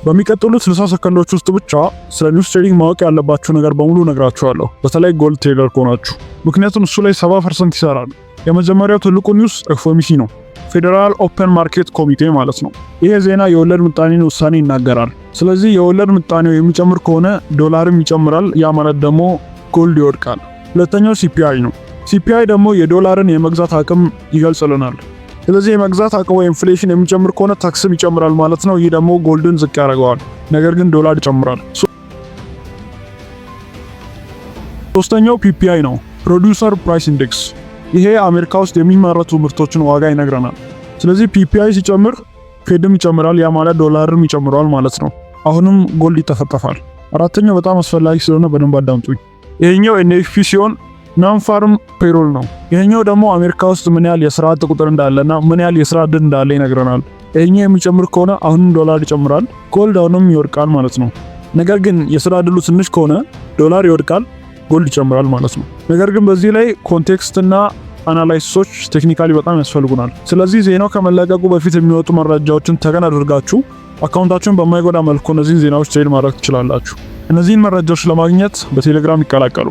በሚቀጥሉት 60 ሰከንዶች ውስጥ ብቻ ስለ ኒውስ ትሬዲንግ ማወቅ ያለባችሁ ነገር በሙሉ ነግራችኋለሁ፣ በተለይ ጎልድ ትሬደር ከሆናችሁ፣ ምክንያቱም እሱ ላይ 70% ይሰራል። የመጀመሪያው ትልቁ ኒውስ ኤፍኦኤምሲ ነው፣ ፌዴራል ኦፕን ማርኬት ኮሚቴ ማለት ነው። ይሄ ዜና የወለድ ምጣኔን ውሳኔ ይናገራል። ስለዚህ የወለድ ምጣኔው የሚጨምር ከሆነ ዶላርም ይጨምራል፣ ያ ማለት ደግሞ ጎልድ ይወድቃል። ሁለተኛው ሲፒአይ ነው። ሲፒአይ ደግሞ የዶላርን የመግዛት አቅም ይገልጽልናል። ስለዚህ የመግዛት አቅም ወይ ኢንፍሌሽን የሚጨምር ከሆነ ታክስም ይጨምራል ማለት ነው። ይህ ደግሞ ጎልድን ዝቅ ያደርገዋል፣ ነገር ግን ዶላር ይጨምራል። ሶስተኛው ፒፒአይ ነው፣ ፕሮዲውሰር ፕራይስ ኢንዴክስ። ይሄ አሜሪካ ውስጥ የሚመረቱ ምርቶችን ዋጋ ይነግረናል። ስለዚህ ፒፒአይ ሲጨምር ፌድም ይጨምራል፣ ያ ማለት ዶላርም ይጨምራል ማለት ነው። አሁንም ጎልድ ይተፈጠፋል። አራተኛው በጣም አስፈላጊ ስለሆነ በደንብ አዳምጡኝ። ይሄኛው ኤንኤፍፒ ሲሆን ናን ፋርም ፔሮል ነው። ይሄኛው ደግሞ አሜሪካ ውስጥ ምን ያህል የስራ አጥ ቁጥር እንዳለና ምን ያህል የስራ ዕድል እንዳለ ይነግረናል። ይሄኛው የሚጨምር ከሆነ አሁንም ዶላር ይጨምራል፣ ጎልድ አሁንም ይወድቃል ማለት ነው። ነገር ግን የስራ ዕድሉ ትንሽ ከሆነ ዶላር ይወድቃል፣ ጎልድ ይጨምራል ማለት ነው። ነገር ግን በዚህ ላይ ኮንቴክስትና አናላይሲሶች ቴክኒካሊ በጣም ያስፈልጉናል። ስለዚህ ዜናው ከመለቀቁ በፊት የሚወጡ መረጃዎችን ተገን አድርጋችሁ አካውንታችሁን በማይጎዳ መልኩ እነዚህን ዜናዎች ትሬድ ማድረግ ትችላላችሁ። እነዚህን መረጃዎች ለማግኘት በቴሌግራም ይቀላቀሉ።